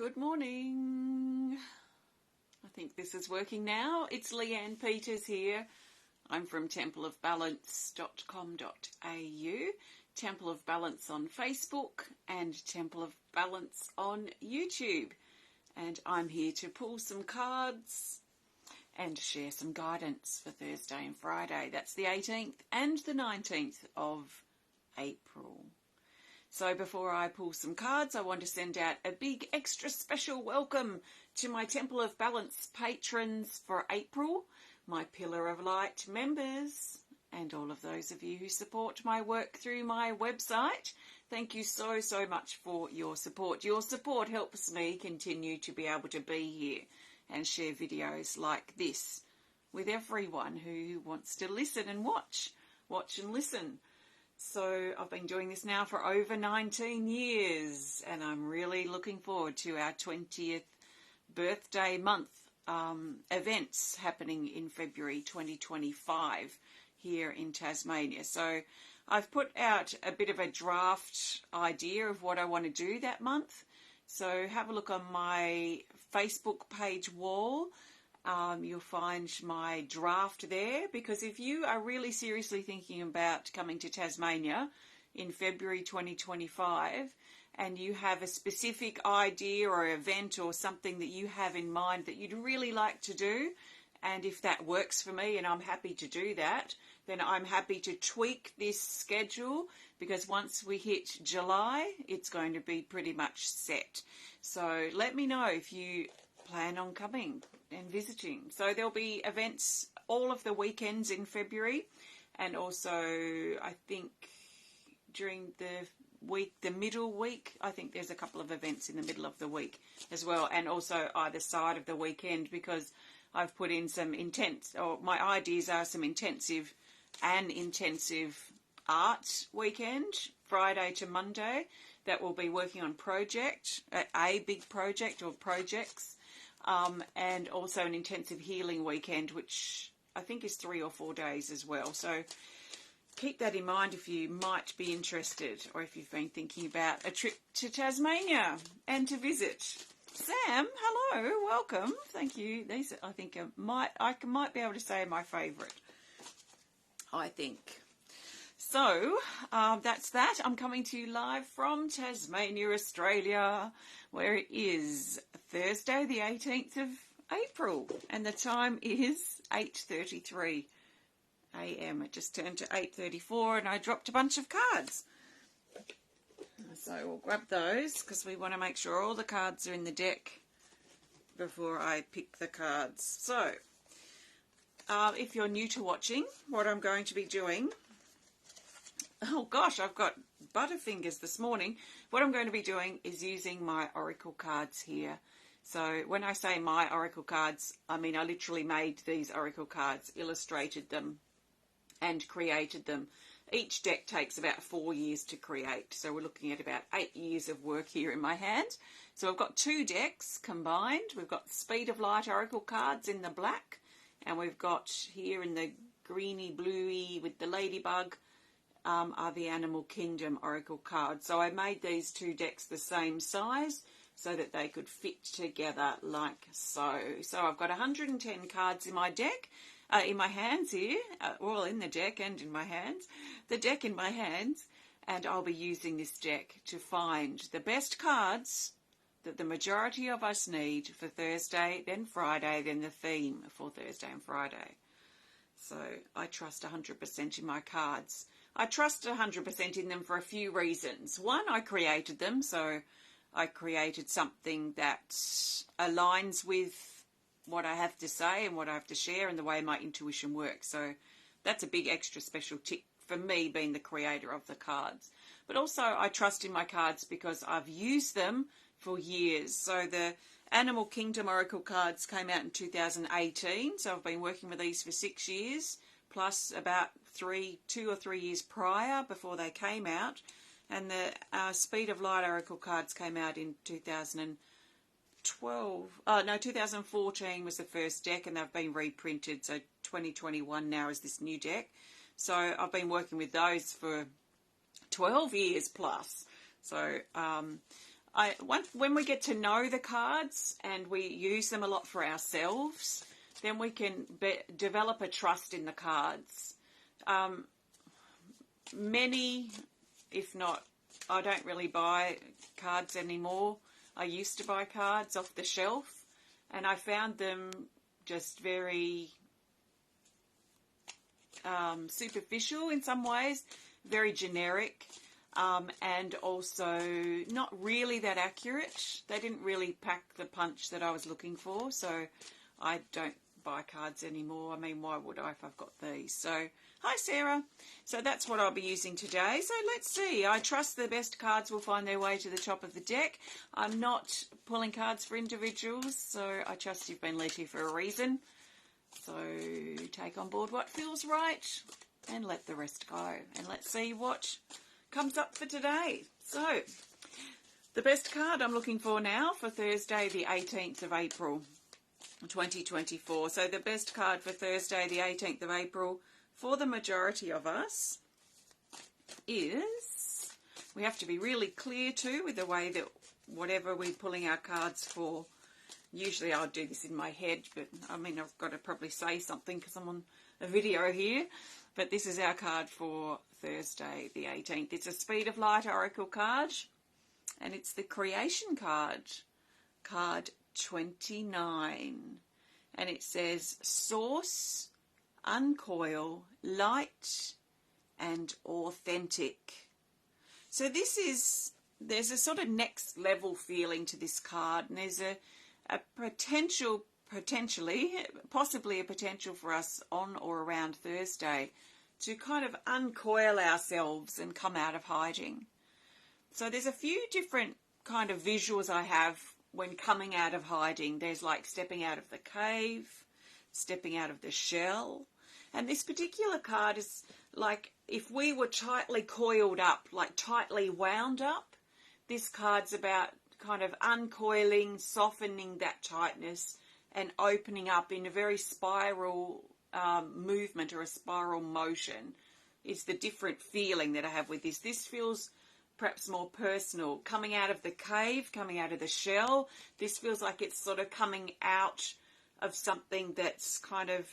Good morning. I think this is working now. It's Leanne Peters here. I'm from templeofbalance.com.au, Temple of Balance on Facebook and Temple of Balance on YouTube. And I'm here to pull some cards and share some guidance for Thursday and Friday. That's the 18th and the 19th of April. So before I pull some cards, I want to send out a big extra special welcome to my Temple of Balance patrons for April, my Pillar of Light members, and all of those of you who support my work through my website. Thank you so much for your support. Your support helps me continue to be able to be here and share videos like this with everyone who wants to listen and watch and listen. So I've been doing this now for over 19 years, and I'm really looking forward to our 20th birthday month events happening in February 2025 here in Tasmania. So I've put out a bit of a draft idea of what I want to do that month. So have a look on my Facebook page wall. You'll find my draft there, because if you are really seriously thinking about coming to Tasmania in February 2025 and you have a specific idea or event or something that you have in mind that you'd really like to do, and if that works for me and I'm happy to do that, then I'm happy to tweak this schedule, because once we hit July, it's going to be pretty much set. So let me know if you plan on coming and visiting. So there'll be events all of the weekends in February, and also I think during the week, the middle week, I think there's a couple of events in the middle of the week as well, and also either side of the weekend, because I've put in some intense, or my ideas are some intensive art weekend, Friday to Monday, that will be working on a big project or projects. And also an intensive healing weekend, which I think is 3 or 4 days as well. So keep that in mind if you might be interested, or if you've been thinking about a trip to Tasmania and to visit. Sam, hello, welcome. Thank you. These, I think, I might be able to say my favourite, I think. So that's that. I'm coming to you live from Tasmania, Australia, where it is Thursday the 18th of April, and the time is 8:33 a.m. It just turned to 8:34 and I dropped a bunch of cards. So we'll grab those, because we want to make sure all the cards are in the deck before I pick the cards. So if you're new to watching, what I'm going to be doing... Oh gosh, I've got butterfingers this morning. What I'm going to be doing is using my oracle cards here. So when I say my oracle cards, I mean I literally made these oracle cards, illustrated them and created them. Each deck takes about 4 years to create. So we're looking at about 8 years of work here in my hand. So I've got 2 decks combined. We've got Speed of Light oracle cards in the black, and we've got here in the greeny bluey with the ladybug are the Animal Kingdom oracle cards. So I made these 2 decks the same size so that they could fit together like so. So I've got 110 cards in my deck, in my hands here, well, in the deck and in my hands, the deck in my hands, and I'll be using this deck to find the best cards that the majority of us need for Thursday, then Friday, then the theme for Thursday and Friday. So I trust 100% in my cards. I trust 100% in them for a few reasons. One, I created them, so I created something that aligns with what I have to say and what I have to share and the way my intuition works. So that's a big extra special tick for me, being the creator of the cards. But also I trust in my cards because I've used them for years. So the Animal Kingdom oracle cards came out in 2018, so I've been working with these for 6 years, plus about 2 or 3 years prior before they came out. And the Speed of Light oracle cards came out in 2014 was the first deck, and they've been reprinted. So 2021 now is this new deck. So I've been working with those for 12 years plus. So when we get to know the cards and we use them a lot for ourselves, then we can develop a trust in the cards. Many, if not, I don't really buy cards anymore. I used to buy cards off the shelf, and I found them just very superficial in some ways, very generic, and also not really that accurate. They didn't really pack the punch that I was looking for, so I don't buy cards anymore. I mean, why would I if I've got these? So, hi Sarah. So that's what I'll be using today. So let's see. I trust the best cards will find their way to the top of the deck. I'm not pulling cards for individuals, so I trust you've been led here for a reason. So take on board what feels right and let the rest go. And let's see what comes up for today. So the best card I'm looking for now for Thursday, the 18th of April, 2024. So the best card for Thursday, the 18th of April, for the majority of us is, we have to be really clear too with the way that whatever we're pulling our cards for, usually I'll do this in my head, but I mean, I've got to probably say something because I'm on a video here. But this is our card for Thursday, the 18th. It's a Speed of Light Oracle card, and it's the Creation card, card 29. And it says, Source, Uncoil, Light, and Authentic. So this is, there's a sort of next level feeling to this card, and there's a possibly a potential for us on or around Thursday to kind of uncoil ourselves and come out of hiding. So there's a few different kind of visuals I have when coming out of hiding. There's like stepping out of the cave, stepping out of the shell. And this particular card is like if we were tightly coiled up, like tightly wound up, this card's about kind of uncoiling, softening that tightness and opening up in a very spiral movement or a spiral motion. Is the different feeling that I have with this. This feels perhaps more personal. Coming out of the cave, coming out of the shell, this feels like it's sort of coming out of something that's kind of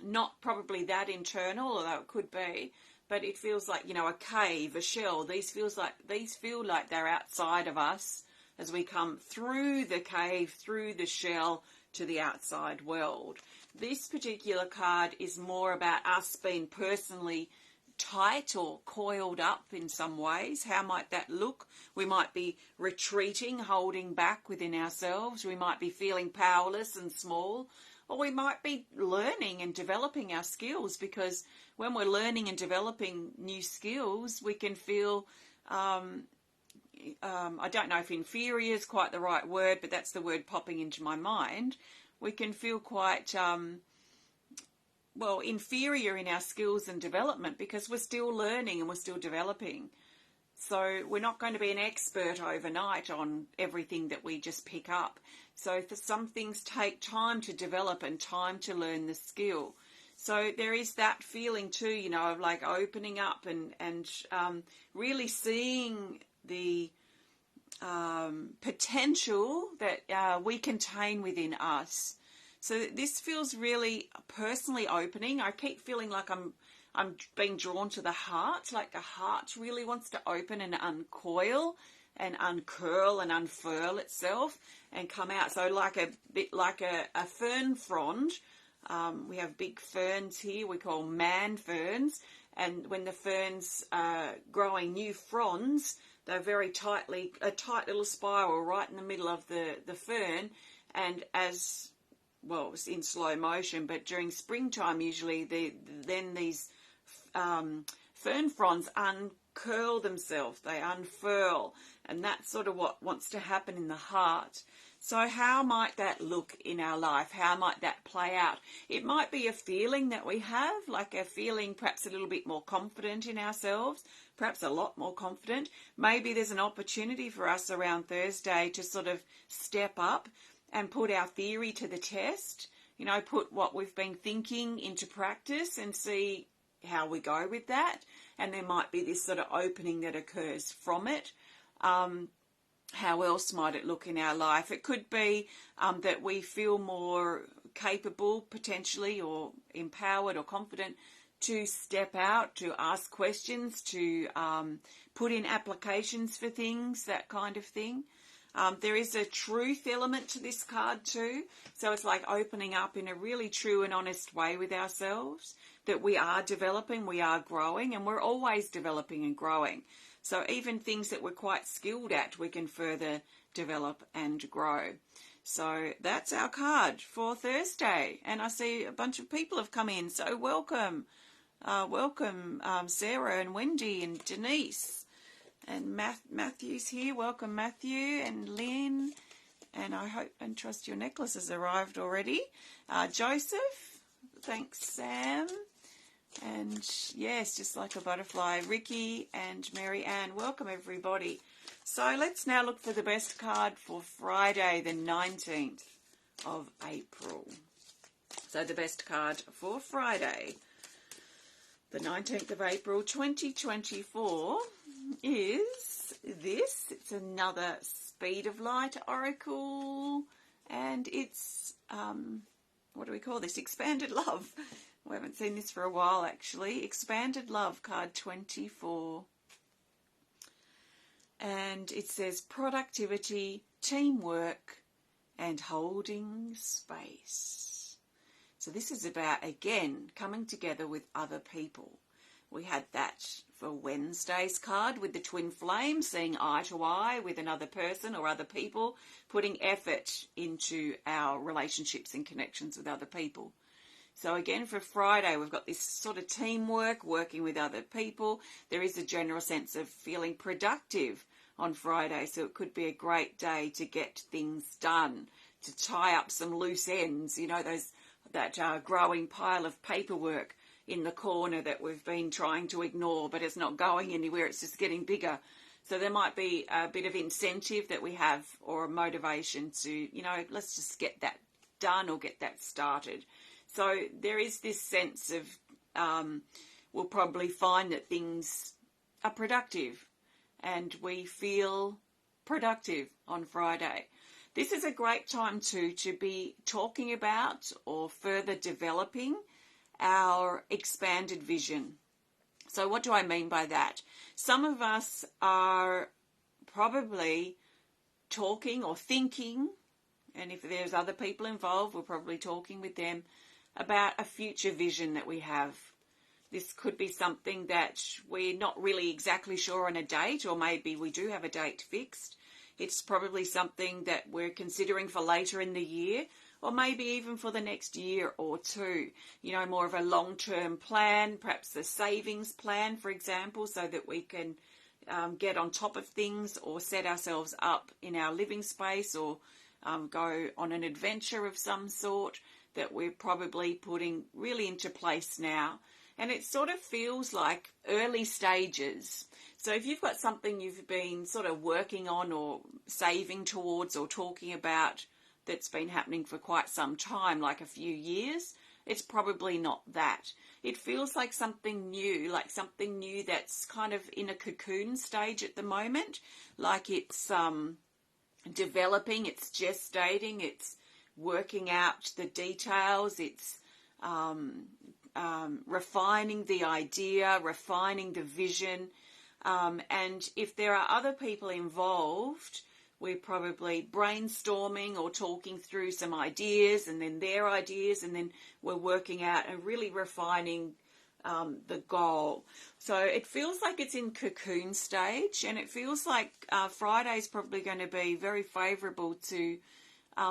not probably that internal, although it could be, but it feels like, you know, a cave, a shell. These feel like they're outside of us as we come through the cave, through the shell to the outside world. This particular card is more about us being personally tight or coiled up in some ways. How might that look? We might be retreating, holding back within ourselves. We might be feeling powerless and small. Or we might be learning and developing our skills, because when we're learning and developing new skills, we can feel, I don't know if inferior is quite the right word, but that's the word popping into my mind. We can feel quite, inferior in our skills and development because we're still learning and we're still developing. So we're not going to be an expert overnight on everything that we just pick up. So some things take time to develop and time to learn the skill. So there is that feeling too, you know, of like opening up and really seeing the potential that we contain within us. So this feels really personally opening. I keep feeling like I'm being drawn to the heart, like the heart really wants to open and uncoil and uncurl and unfurl itself and come out. So like a bit like a fern frond. We have big ferns here we call man ferns, and when the ferns are growing new fronds, they're very tightly, a tight little spiral right in the middle of the fern, and as well, it's in slow motion, but during springtime usually then these fern fronds uncurl themselves, they unfurl, and that's sort of what wants to happen in the heart. So how might that look in our life? How might that play out? It might be a feeling that we have, like a feeling perhaps a little bit more confident in ourselves, perhaps a lot more confident. Maybe there's an opportunity for us around Thursday to sort of step up and put our theory to the test, you know, put what we've been thinking into practice and see how we go with that. And there might be this sort of opening that occurs from it. how else might it look in our life? It could be that we feel more capable potentially, or empowered or confident to step out, to ask questions, to put in applications for things, that kind of thing. There is a truth element to this card too. So it's like opening up in a really true and honest way with ourselves, that we are developing, we are growing, and we're always developing and growing. So even things that we're quite skilled at, we can further develop and grow. So that's our card for Thursday. And I see a bunch of people have come in. So welcome. Welcome Sarah and Wendy and Denise. And Matthew's here. Welcome, Matthew and Lynn. And I hope and trust your necklace has arrived already. Joseph. Thanks, Sam. And yes, just like a butterfly. Ricky and Mary Ann. Welcome, everybody. So let's now look for the best card for Friday, the 19th of April. So the best card for Friday, the 19th of April, 2024, is this. It's another Speed of Light Oracle, and it's, what do we call this? Expanded Love. We haven't seen this for a while, actually. Expanded Love, card 24. And it says productivity, teamwork, and holding space. So this is about, again, coming together with other people. We had that for Wednesday's card with the twin flame, seeing eye to eye with another person or other people, putting effort into our relationships and connections with other people. So again, for Friday, we've got this sort of teamwork, working with other people. There is a general sense of feeling productive on Friday, so it could be a great day to get things done, to tie up some loose ends, you know, that growing pile of paperwork in the corner that we've been trying to ignore, but it's not going anywhere, it's just getting bigger. So there might be a bit of incentive that we have, or a motivation to, you know, let's just get that done or get that started. So there is this sense of, we'll probably find that things are productive and we feel productive on Friday. This is a great time too to be talking about or further developing our expanded vision. So what do I mean by that? Some of us are probably talking or thinking, and if there's other people involved, we're probably talking with them about a future vision that we have. This could be something that we're not really exactly sure on a date, or maybe we do have a date fixed. It's probably something that we're considering for later in the year, or maybe even for the next year or two. You know, more of a long-term plan, perhaps a savings plan, for example, so that we can get on top of things or set ourselves up in our living space, or go on an adventure of some sort that we're probably putting really into place now. And it sort of feels like early stages. So if you've got something you've been sort of working on or saving towards or talking about that's been happening for quite some time, like a few years, it's probably not that. It feels like something new that's kind of in a cocoon stage at the moment, like it's developing, it's gestating, it's working out the details, it's refining the idea, refining the vision. And if there are other people involved, we're probably brainstorming or talking through some ideas, and then their ideas, and then we're working out and really refining the goal. So it feels like it's in cocoon stage, and it feels like Friday's probably going to be very favourable to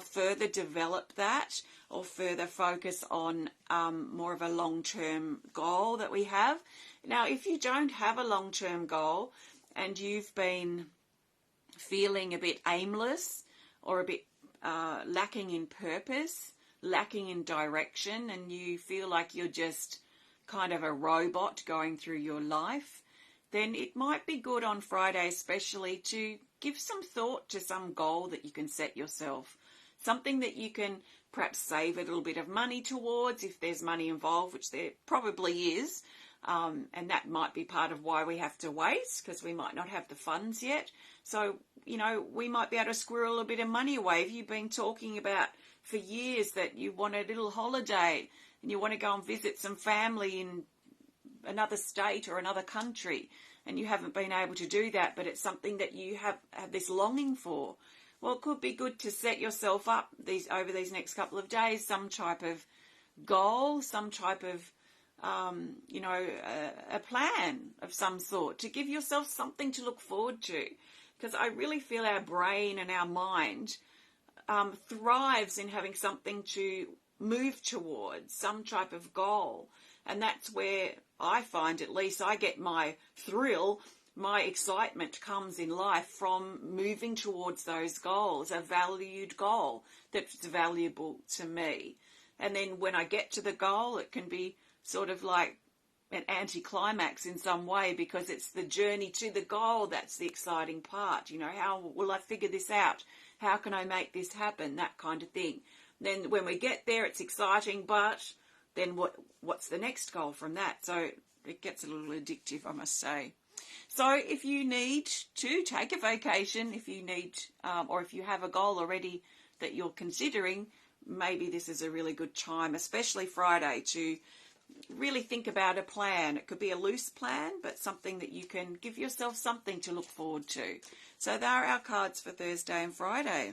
further develop that, or further focus on more of a long-term goal that we have. Now, if you don't have a long-term goal and you've been feeling a bit aimless or a bit lacking in purpose, lacking in direction, and you feel like you're just kind of a robot going through your life, then it might be good on Friday especially to give some thought to some goal that you can set yourself. Something that you can perhaps save a little bit of money towards, if there's money involved, which there probably is. And that might be part of why we have to wait, because we might not have the funds yet. So, you know, we might be able to squirrel a bit of money away. If you've been talking about for years that you want a little holiday and you want to go and visit some family in another state or another country, and you haven't been able to do that, but it's something that you have this longing for, well, it could be good to set yourself up over these next couple of days, some type of goal, some type of you know, a plan of some sort to give yourself something to look forward to. Because I really feel our brain and our mind thrives in having something to move towards, some type of goal. And that's where I find, at least, I get my thrill, my excitement comes in life from moving towards those goals, a valued goal that's valuable to me. And then when I get to the goal, it can be sort of like an anticlimax in some way, because it's the journey to the goal that's the exciting part. You know, how will I figure this out? How can I make this happen? That kind of thing. Then when we get there, it's exciting, but then what's the next goal from that? So it gets a little addictive, I must say. So if you need to take a vacation, if you need, or if you have a goal already that you're considering, maybe this is a really good time, especially Friday, to really think about a plan. It could be a loose plan, but something that you can give yourself something to look forward to. So there are our cards for Thursday and Friday.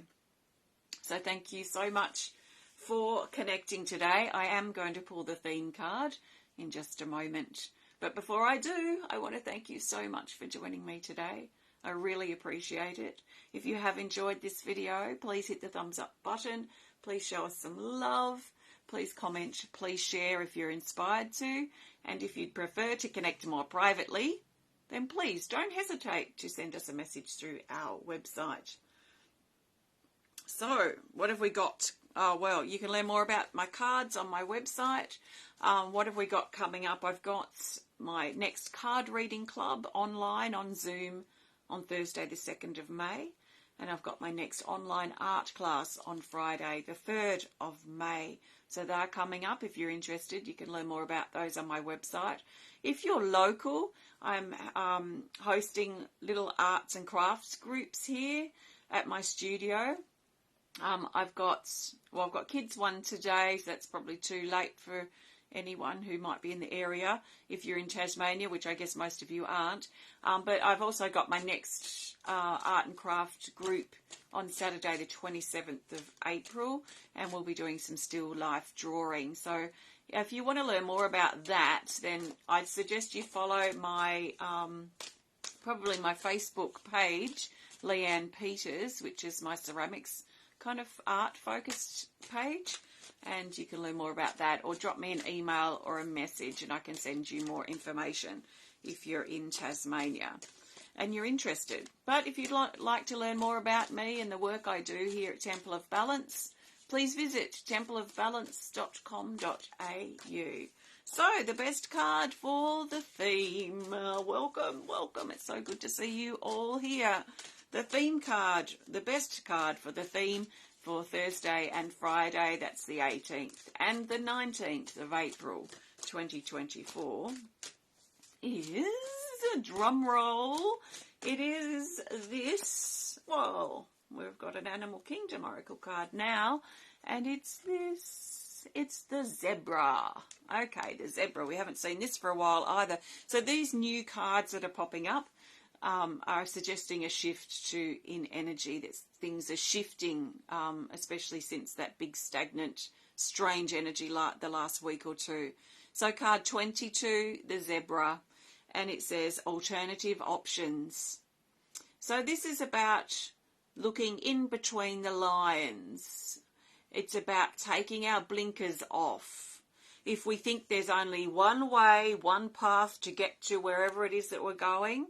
So thank you so much for connecting today. I am going to pull the theme card in just a moment. But before I do, I want to thank you so much for joining me today. I really appreciate it. If you have enjoyed this video, please hit the thumbs up button. Please show us some love. Please comment, please share if you're inspired to, and if you'd prefer to connect more privately, then please don't hesitate to send us a message through our website. So, what have we got? Oh, well, you can learn more about my cards on my website. What have we got coming up? I've got my next card reading club online on Zoom on Thursday the 2nd of May. And I've got my next online art class on Friday the 3rd of May. So they're coming up. If you're interested, you can learn more about those on my website. If you're local, I'm hosting little arts and crafts groups here at my studio. I've got kids one today, so that's probably too late for anyone who might be in the area if you're in Tasmania, which I guess most of you aren't. But I've also got my next art and craft group on Saturday the 27th of April, and we'll be doing some still life drawing. So if you want to learn more about that, then I'd suggest you follow my probably my Facebook page, Leanne Peters, which is my ceramics kind of art focused page, and you can learn more about that, or drop me an email or a message and I can send you more information if you're in Tasmania and you're interested. But if you'd like to learn more about me and the work I do here at Temple of Balance, please visit templeofbalance.com.au. So, the best card for the theme. Welcome. It's so good to see you all here. The theme card, the best card for the theme for Thursday and Friday, that's the 18th and the 19th of April 2024, is, a drum roll, it is this. Whoa, we've got an Animal Kingdom Oracle card now, and it's this. It's the zebra. Okay, the zebra. We haven't seen this for a while either. So these new cards that are popping up are suggesting a shift in energy. That things are shifting, especially since that big stagnant, strange energy the last week or two. So card 22, the zebra, and it says alternative options. So this is about looking in between the lines. It's about taking our blinkers off. If we think there's only one way, one path to get to wherever it is that we're going,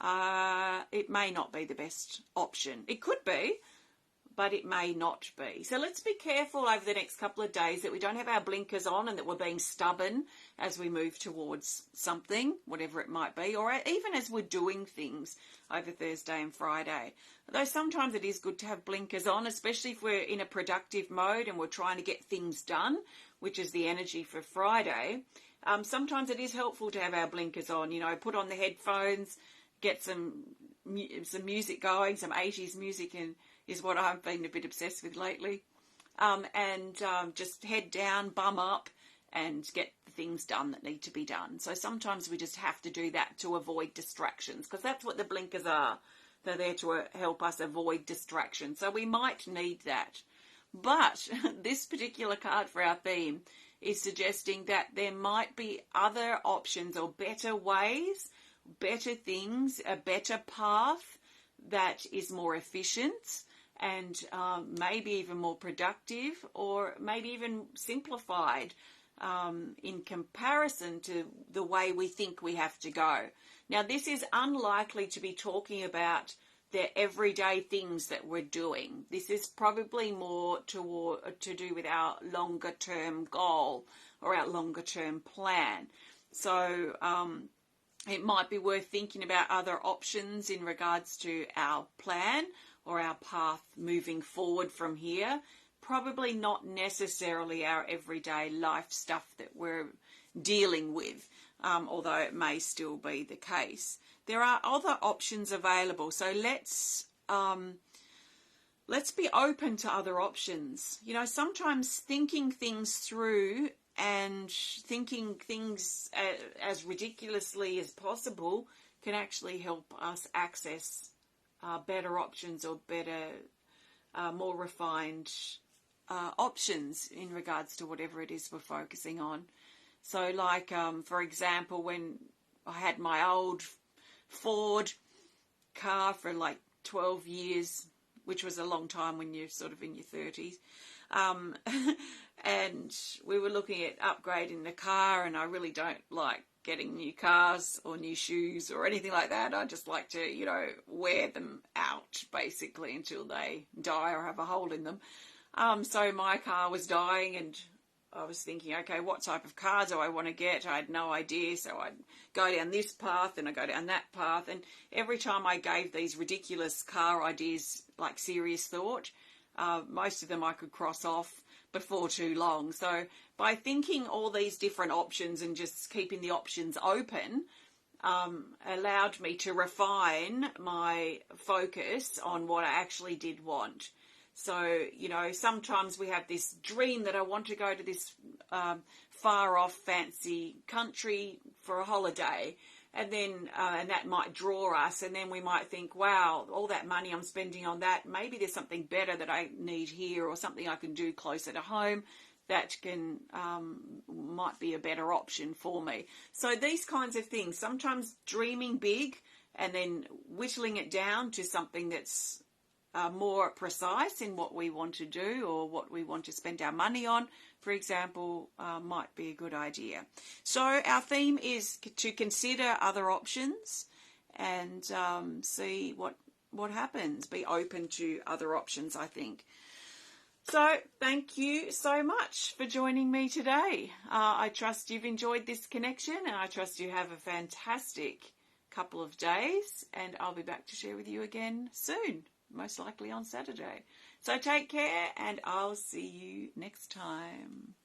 it may not be the best option. It could be, but it may not be. So let's be careful over the next couple of days that we don't have our blinkers on and that we're being stubborn as we move towards something, whatever it might be, or even as we're doing things over Thursday and Friday. Though sometimes it is good to have blinkers on, especially if we're in a productive mode and we're trying to get things done, which is the energy for Friday. Sometimes it is helpful to have our blinkers on, put on the headphones, get some music going, some 80s music is what I've been a bit obsessed with lately. And just head down, bum up, and get the things done that need to be done. So sometimes we just have to do that to avoid distractions, because that's what the blinkers are. They're there to help us avoid distractions. So we might need that. But this particular card for our theme is suggesting that there might be other options or better ways, better things, a better path that is more efficient and maybe even more productive, or maybe even simplified in comparison to the way we think we have to go. Now, this is unlikely to be talking about the everyday things that we're doing. This is probably more to do with our longer term goal or our longer term plan. So it might be worth thinking about other options in regards to our plan or our path moving forward from here. Probably not necessarily our everyday life stuff that we're dealing with, although it may still be the case. There are other options available, so let's be open to other options. Sometimes thinking things through and thinking things as ridiculously as possible can actually help us access better options or better, more refined options in regards to whatever it is we're focusing on. So like, for example, when I had my old Ford car for like 12 years, which was a long time when you're sort of in your 30s, and we were looking at upgrading the car, and I really don't like getting new cars or new shoes or anything like that. I just like to, wear them out basically until they die or have a hole in them. So my car was dying, and I was thinking, okay, what type of car do I want to get? I had no idea. So I'd go down this path and I go down that path. And every time I gave these ridiculous car ideas like serious thought, most of them I could cross off before too long. So by thinking all these different options and just keeping the options open, allowed me to refine my focus on what I actually did want. So, sometimes we have this dream that I want to go to this far off fancy country for a holiday, and then and that might draw us, and then we might think, wow, all that money I'm spending on that, maybe there's something better that I need here, or something I can do closer to home that can might be a better option for me. So these kinds of things, sometimes dreaming big and then whittling it down to something that's more precise in what we want to do or what we want to spend our money on, for example, might be a good idea. So our theme is to consider other options and see what happens. Be open to other options, I think. So thank you so much for joining me today. I trust you've enjoyed this connection, and I trust you have a fantastic couple of days, and I'll be back to share with you again soon, most likely on Saturday. So take care, and I'll see you next time.